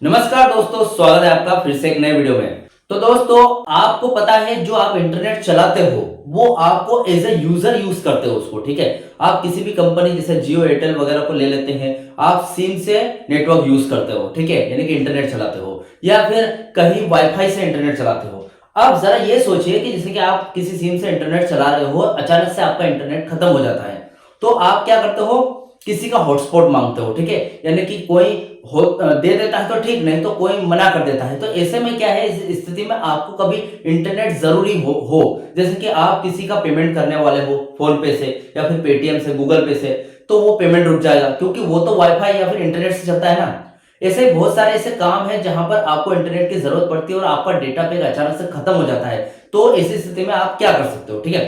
नमस्कार दोस्तों, स्वागत है आपका फिर से एक नए वीडियो में। तो दोस्तों, आपको पता है जो आप इंटरनेट चलाते हो वो आपको एज ए यूजर यूज करते हो उसको, ठीक है। आप किसी भी कंपनी जैसे जियो एयरटेल वगैरह को ले लेते हैं, आप सिम से नेटवर्क यूज करते हो, ठीक है, यानी कि इंटरनेट चलाते हो, या फिर कहीं वाईफाई से इंटरनेट चलाते हो। अब जरा ये सोचिए कि जैसे कि आप किसी सिम से इंटरनेट चला रहे हो, अचानक से आपका इंटरनेट खत्म हो जाता है, तो आप क्या करते हो? किसी का हॉटस्पॉट मांगते हो, ठीक है, यानी कि कोई दे देता है तो ठीक, नहीं तो कोई मना कर देता है। तो ऐसे में क्या है, इस स्थिति में आपको कभी इंटरनेट जरूरी हो जैसे कि आप किसी का पेमेंट करने वाले हो फोन पे से या फिर पेटीएम से, गूगल पे से, तो वो पेमेंट रुक जाएगा क्योंकि वो तो वाईफाई या फिर इंटरनेट से चलता है ना। ऐसे बहुत सारे ऐसे काम है जहां पर आपको इंटरनेट की जरूरत पड़ती है और आपका डेटा पैक अचानक से खत्म हो जाता है। तो ऐसी स्थिति में आप क्या कर सकते हो, ठीक है।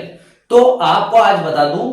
तो आपको आज बता दूं,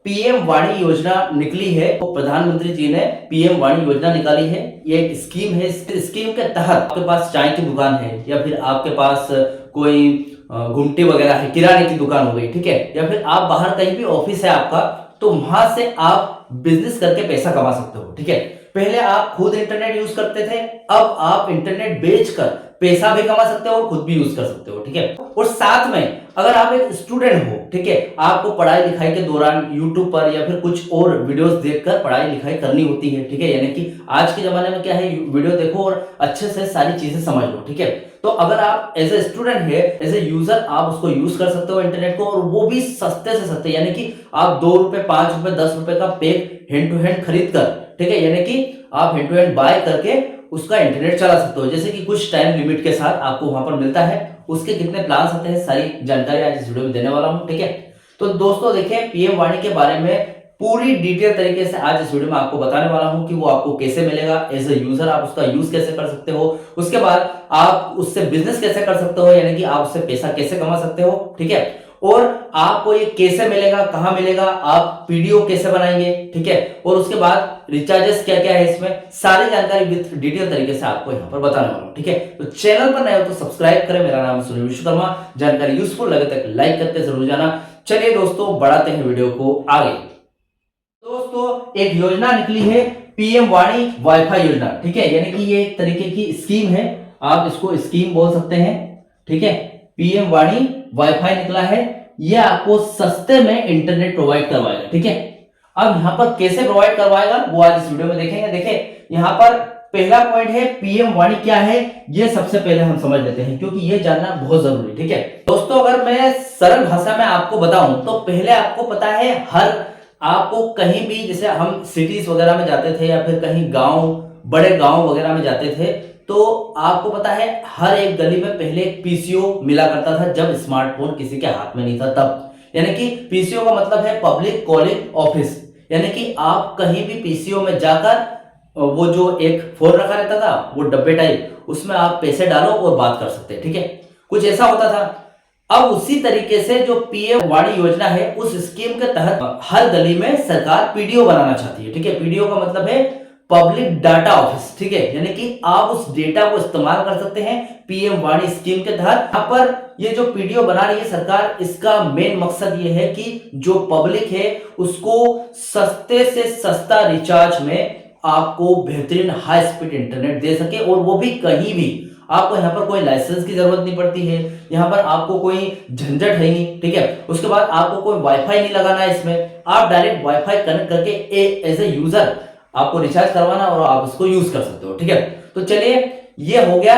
पीएम वाणी योजना निकली है, तो प्रधानमंत्री जी ने पीएम वाणी योजना निकाली है। ये एक स्कीम है। इस स्कीम के तहत आपके पास चाय की दुकान है या फिर आपके पास कोई घुमटी वगैरह है, किराने की दुकान हो गई, ठीक है, या फिर आप बाहर कहीं भी ऑफिस है आपका, तो वहां से आप बिजनेस करके पैसा कमा सकते हो, ठीक है। पहले आप खुद इंटरनेट यूज करते थे, अब आप इंटरनेट बेचकर पैसा भी कमा सकते हो और खुद भी यूज कर सकते हो, ठीक है। और साथ में अगर आप एक स्टूडेंट हो, ठीक है, आपको पढ़ाई लिखाई के दौरान यूट्यूब पर या फिर कुछ और वीडियोस देखकर पढ़ाई लिखाई करनी होती है, ठीक है, यानी कि आज के जमाने में क्या है, वीडियो देखो और अच्छे से सारी चीजें समझ लो, ठीक है। तो अगर आप एज ए स्टूडेंट है, एज ए यूजर, आप उसको यूज कर सकते हो इंटरनेट को, और वो भी सस्ते से सस्ते, यानी कि आप 2 रुपए, 5 रुपए, 10 रुपए का पैक हैंड टू हैंड खरीद कर, ठीक है, यानी कि आप हैंड टू हैंड बाय करके उसका इंटरनेट चला सकते हो। जैसे कि कुछ टाइम लिमिट के साथ आपको वहां पर मिलता है, उसके कितने प्लान्स आते हैं, सारी जानकारी आज इस वीडियो में देने वाला हूं, ठीक है। तो दोस्तों देखिए, पीएम वाणी के बारे में पूरी डिटेल तरीके से आज इस वीडियो में आपको बताने वाला हूं कि वो आपको कैसे मिलेगा, एज ए यूजर आप उसका यूज कैसे कर सकते हो, उसके बाद आप उससे बिजनेस कैसे कर सकते हो, यानी कि आप उससे पैसा कैसे कमा सकते हो, ठीक है, और आपको ये कैसे मिलेगा, कहां मिलेगा, आप पीडीओ कैसे बनाएंगे, ठीक है, और उसके बाद रिचार्जेस क्या क्या है, इसमें सारी जानकारी विद डिटेल तरीके से आपको यहां पर बताने वाला हूं, ठीक है। तो चैनल पर नए हो तो सब्सक्राइब करें। मेरा नाम है सुनील विश्वकर्मा। जानकारी यूजफुल लगे तो लाइक करके जरूर जाना। चलिए दोस्तों, बढ़ाते हैं वीडियो को आगे। दोस्तों, एक योजना निकली है, पीएम वाणी वाईफाई योजना, ठीक है, यानी कि ये एक तरीके की स्कीम है, आप इसको स्कीम बोल सकते हैं, ठीक है। पीएम वाणी वाईफाई निकला है, ये आपको सस्ते में इंटरनेट प्रोवाइड करवाएगा, ठीक है। अब यहां पर कैसे प्रोवाइड करवाएगा वो आज इस वीडियो में देखेंगे। देखिए, यहां पर पहला पॉइंट है पीएम वाणी क्या है, ये सबसे पहले हम समझ लेते हैं क्योंकि ये जानना बहुत जरूरी है, ठीक है। दोस्तों, अगर मैं सरल भाषा में आपको बताऊं तो पहले आपको पता है, आपको कहीं भी, जैसे हम सिटीज वगैरह में जाते थे या फिर कहीं गांव, बड़े गांव वगैरह में जाते थे, तो आपको पता है हर एक गली में पहले एक पीसीओ मिला करता था, जब स्मार्टफोन किसी के हाथ में नहीं था तब। यानी कि पीसीओ का मतलब है पब्लिक कॉलिंग ऑफिस, यानी कि आप कहीं भी पीसीओ में जाकर, वो जो एक फोन रखा रहता था, वो डब्बे टाइप, उसमें आप पैसे डालो और बात कर सकते हैं, ठीक है, कुछ ऐसा होता था। अब उसी तरीके से जो पीएम वाणी योजना है, उस स्कीम के तहत हर गली में सरकार पीडीओ बनाना चाहती है, ठीक है। पीडीओ का मतलब है पब्लिक डाटा ऑफिस, ठीक है, यानी कि आप उस डेटा को इस्तेमाल कर सकते हैं पीएम वाणी स्कीम के तहत। यहाँ पर ये जो पीडीओ बना रही है सरकार, इसका मेन मकसद ये है कि जो पब्लिक है उसको सस्ते से सस्ता रिचार्ज में आपको बेहतरीन हाई स्पीड इंटरनेट दे सके, और वो भी कहीं भी। आपको यहाँ पर कोई लाइसेंस की जरूरत नहीं पड़ती है, यहाँ पर आपको कोई झंझट है नहीं, ठीक है। उसके बाद आपको कोई वाईफाई नहीं लगाना है इसमें, आप डायरेक्ट वाईफाई कनेक्ट करके एज ए यूजर आपको रिचार्ज करवाना और आप उसको यूज कर सकते हो, ठीक है। तो चलिए, ये हो गया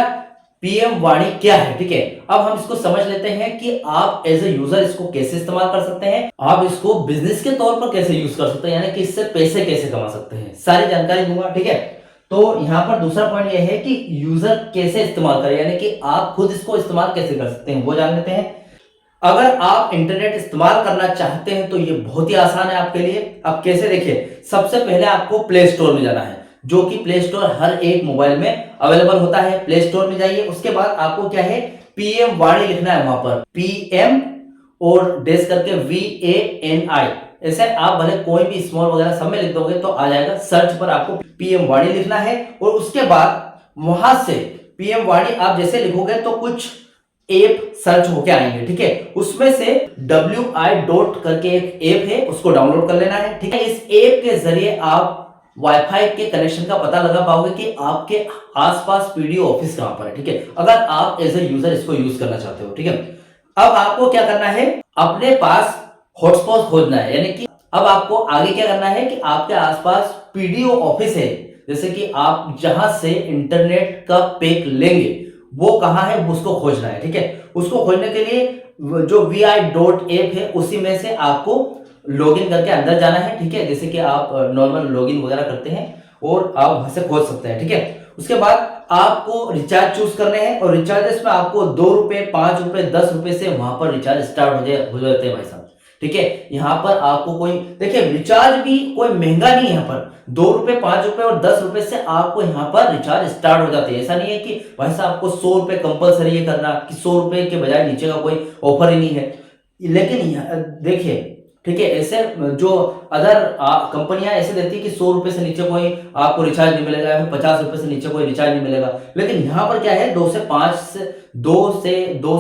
पीएम वाणी क्या है, ठीक है। अब हम इसको समझ लेते हैं कि आप एज ए यूजर इसको कैसे इस्तेमाल कर सकते हैं, आप इसको बिजनेस के तौर पर कैसे यूज कर सकते हैं, यानी कि इससे पैसे कैसे कमा सकते हैं, सारी जानकारी दूंगा, ठीक है। तो यहां पर दूसरा पॉइंट यह है कि यूजर कैसे इस्तेमाल करें, यानी कि आप खुद इसको इस्तेमाल कैसे कर सकते हैं वो जान लेते हैं। अगर आप इंटरनेट इस्तेमाल करना चाहते हैं तो ये बहुत ही आसान है आपके लिए। अब कैसे, देखिए, सबसे पहले आपको प्ले स्टोर में जाना है, जो कि प्ले स्टोर हर एक मोबाइल में अवेलेबल होता है। प्ले स्टोर में जाइए, उसके बाद आपको क्या है, पीएम वाणी लिखना है, वहां पर पीएम और डेस करके VANI, ऐसे आप भले कोई भी स्मॉल वगैरह सब में लिख दोगे तो आ जाएगा। सर्च पर आपको पीएम वाणी लिखना है और उसके बाद वहां से पीएम वाणी आप जैसे लिखोगे तो कुछ ऐप सर्च होके आएंगे, ठीक है। उसमें से WI डॉट करके एक ऐप है, उसको डाउनलोड कर लेना है, ठीक है। इस ऐप के जरिए आप वाईफाई के कनेक्शन का पता लगा पाओगे कि आपके आसपास पीडीओ ऑफिस कहां पर है, ठीक है, अगर आप एज ए यूजर इसको यूज करना चाहते हो, ठीक है। अब आपको क्या करना है, अपने पास हॉटस्पॉट खोजना है, यानी कि अब आपको आगे क्या करना है कि आपके आसपास पीडीओ ऑफिस है, जैसे कि आप जहां से इंटरनेट का पैक लेंगे वो कहां है, उसको खोजना है, ठीक है। उसको खोजने के लिए जो vi.app है उसी में से आपको लॉगिन करके अंदर जाना है, ठीक है, जैसे कि आप नॉर्मल लॉगिन वगैरह करते हैं और आप वहां से खोज सकते हैं, ठीक है। उसके बाद आपको रिचार्ज चूज करने हैं और रिचार्जेस में आपको 2 रुपए, 5 रुपए, 10 रुपए से वहां पर रिचार्ज स्टार्ट हो जाते हैं भाई साहब, ठीक है। यहाँ पर आपको कोई देखिए रिचार्ज भी कोई महंगा नहीं है, यहाँ पर 2 रुपए, 5 रुपए और 10 रुपए से आपको यहाँ पर रिचार्ज स्टार्ट हो जाते हैं। ऐसा नहीं है कि भाई साहब आपको 100 रुपए कंपलसरी है करना, कि 100 रुपए के बजाय नीचे का कोई ऑफर ही नहीं है। लेकिन देखिए, ठीक है, ऐसे जो अदर कंपनियां ऐसे देती है कि 100 रुपए से नीचे कोई आपको रिचार्ज नहीं मिलेगा, 50 रुपए से नीचे कोई रिचार्ज नहीं मिलेगा। लेकिन यहाँ पर क्या है, 2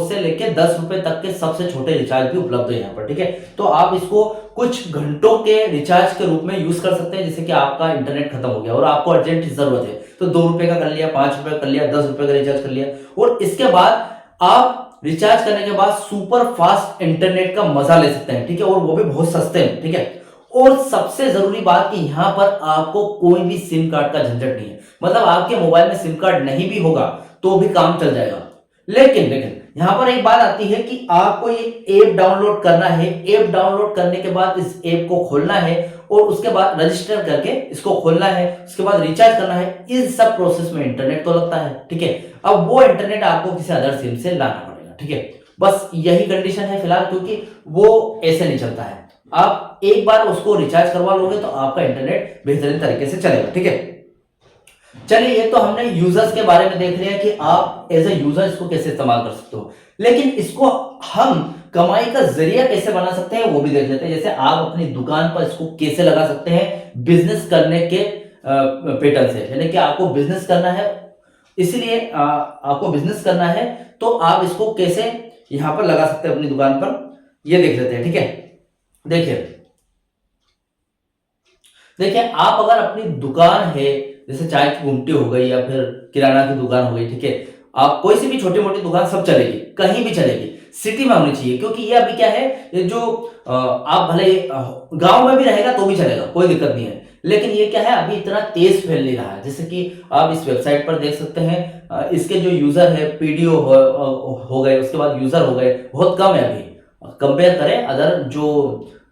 से लेके 10 रुपए तक के सबसे छोटे रिचार्ज भी उपलब्ध है यहाँ पर, ठीक है। तो आप इसको कुछ घंटों के रिचार्ज के रूप में यूज कर सकते हैं, जैसे कि आपका इंटरनेट खत्म हो गया और आपको अर्जेंट जरूरत है, तो 2 रुपए का कर लिया, 5 रुपए का कर लिया, 10 रुपए का रिचार्ज कर लिया, और इसके बाद आप रिचार्ज करने के बाद सुपर फास्ट इंटरनेट का मजा ले सकते हैं, ठीक है, और वो भी बहुत सस्ते में, ठीक है। और सबसे जरूरी बात कि यहां पर आपको कोई भी सिम कार्ड का झंझट नहीं है, मतलब आपके मोबाइल में सिम कार्ड नहीं भी होगा तो भी काम चल जाएगा। लेकिन लेकिन यहां पर एक बात आती है कि आपको ये ऐप डाउनलोड करना है, ऐप डाउनलोड करने के बाद इस ऐप को खोलना है और उसके बाद रजिस्टर करके इसको खोलना है, उसके बाद रिचार्ज करना है, इस सब प्रोसेस में इंटरनेट तो लगता है, ठीक है। अब वो इंटरनेट आपको किसी अदर सिम से लाना पड़ेगा, ठीक है। बस यही कंडीशन है फिलहाल, क्योंकि वो ऐसे नहीं चलता है। आप एक बार उसको रिचार्ज करवा लोगे तो आपका इंटरनेट बेहतरीन तरीके से चलेगा, ठीक है। चलिए, ये तो हमने यूजर्स के बारे में देख लिया कि आप एज ए यूजर इसको कैसे इस्तेमाल कर सकते हो, लेकिन इसको हम कमाई का जरिया कैसे बना सकते हैं वो भी देख लेते हैं। जैसे आप अपनी दुकान पर इसको कैसे लगा सकते हैं बिजनेस करने के पैटर्न से, यानी कि आपको बिजनेस करना है, इसलिए आपको बिजनेस करना है तो आप इसको कैसे यहां पर लगा सकते हैं अपनी दुकान पर, ये देख लेते हैं, ठीक है। देखिए देखिए, आप अगर अपनी दुकान है, जैसे चाय की गुमटी हो गई या फिर किराना की दुकान हो गई, ठीक है, आप कोई सी भी छोटी मोटी दुकान सब चलेगी, कहीं भी चलेगी, सिटी में होनी चाहिए, क्योंकि ये अभी क्या है, ये जो आप भले गांव में भी रहेगा तो भी चलेगा, कोई दिक्कत नहीं है। लेकिन ये क्या है, अभी इतना तेज फैल नहीं रहा है, जैसे कि आप इस वेबसाइट पर देख सकते हैं, इसके जो यूजर है पीडीओ हो गए, उसके बाद यूजर हो गए, बहुत कम है अभी, कंपेयर करें अदर जो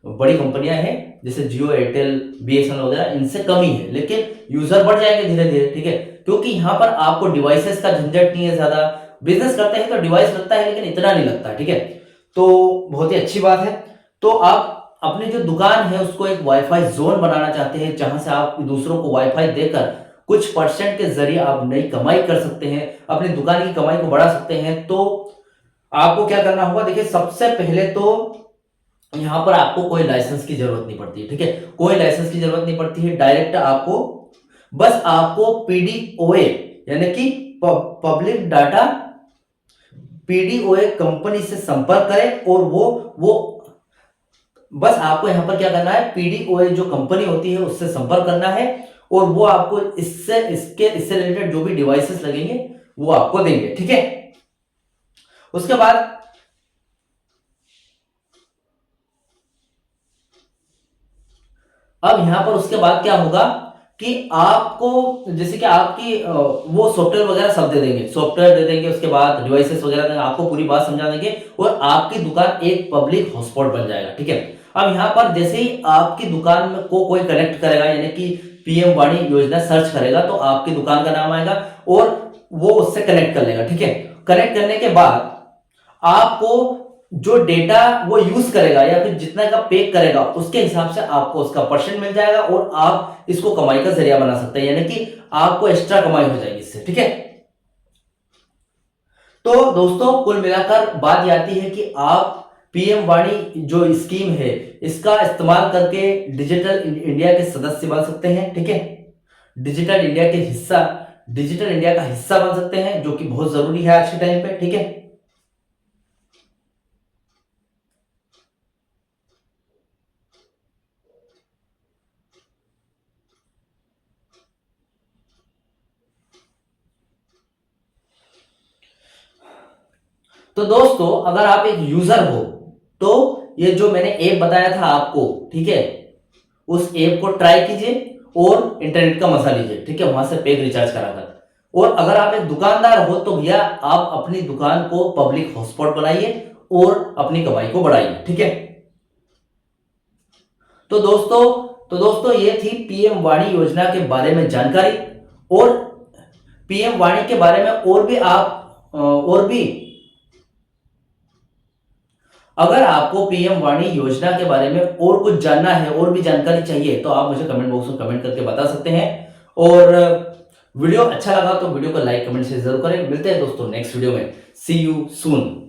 बड़ी कंपनियां हैं जैसे जियो, एयरटेल, बीएसएनएल वगैरह, इनसे कम ही है, लेकिन यूजर बढ़ जाएंगे धीरे धीरे, ठीक है, क्योंकि यहाँ पर आपको डिवाइसेस का झंझट नहीं है ज्यादा। बिजनेस करते हैं तो डिवाइस लगता है लेकिन इतना नहीं लगता, ठीक है, तो बहुत ही अच्छी बात है। तो आप अपनी जो दुकान है उसको एक वाईफाई जोन बनाना चाहते हैं, जहां से आप दूसरों को वाईफाई देकर कुछ परसेंट के जरिए आप नई कमाई कर सकते हैं, अपनी दुकान की कमाई को बढ़ा सकते हैं। तो आपको क्या करना होगा, देखिए सबसे पहले तो यहां पर आपको कोई लाइसेंस की जरूरत नहीं पड़ती है, ठीक है, कोई लाइसेंस की जरूरत नहीं पड़ती है, डायरेक्ट आपको बस आपको पीडीओए यानी कि पब्लिक डाटा पीडीओए कंपनी से संपर्क करें, और वो बस आपको यहां पर क्या करना है, पीडीओए जो कंपनी होती है उससे संपर्क करना है, और वो आपको इससे रिलेटेड जो भी डिवाइसेस लगेंगे वो आपको देंगे, ठीक है। उसके बाद अब यहां पर उसके बाद क्या होगा कि आपको जैसे कि आपकी वो सॉफ्टवेयर वगैरह सब दे देंगे, सॉफ्टवेयर दे देंगे, उसके बाद डिवाइसेस वगैरह देंगे, आपको पूरी बात समझा देंगे और आपकी दुकान एक पब्लिक हॉटस्पॉट बन जाएगा, ठीक है। अब यहां पर जैसे ही आपकी दुकान में को कोई कनेक्ट करेगा, यानी कि पीएम वाणी योजना सर्च करेगा तो आपकी दुकान का नाम आएगा और वो उससे कनेक्ट कर लेगा, ठीक है। कनेक्ट करने के बाद आपको जो डेटा वो यूज करेगा या फिर जितना का पे करेगा उसके हिसाब से आपको उसका परसेंट मिल जाएगा और आप इसको कमाई का जरिया बना सकते हैं, यानी कि आपको एक्स्ट्रा कमाई हो जाएगी इससे, ठीक है। तो दोस्तों कुल मिलाकर बात ये आती है कि आप पीएम वाणी जो स्कीम है इसका इस्तेमाल करके डिजिटल इंडिया के सदस्य बन सकते हैं, ठीक है, डिजिटल इंडिया का हिस्सा बन सकते हैं, जो कि बहुत जरूरी है आज के टाइम पे, ठीक है। तो दोस्तों अगर आप एक यूजर हो तो ये जो मैंने ऐप बताया था आपको, ठीक है, उस ऐप को ट्राई कीजिए और इंटरनेट का मजा लीजिए, ठीक है, वहां से पैक रिचार्ज कराकर। और अगर आप एक दुकानदार हो तो भैया आप अपनी दुकान को पब्लिक हॉटस्पॉट बनाइए और अपनी कमाई को बढ़ाइए, ठीक है। तो दोस्तों ये थी पीएम वाणी योजना के बारे में जानकारी। और पीएम वाणी के बारे में और भी अगर आपको पीएम वाणी योजना के बारे में और कुछ जानना है, और भी जानकारी चाहिए, तो आप मुझे कमेंट बॉक्स में कमेंट करके बता सकते हैं। और वीडियो अच्छा लगा तो वीडियो को लाइक कमेंट से जरूर करें। मिलते हैं दोस्तों नेक्स्ट वीडियो में। सी यू सून।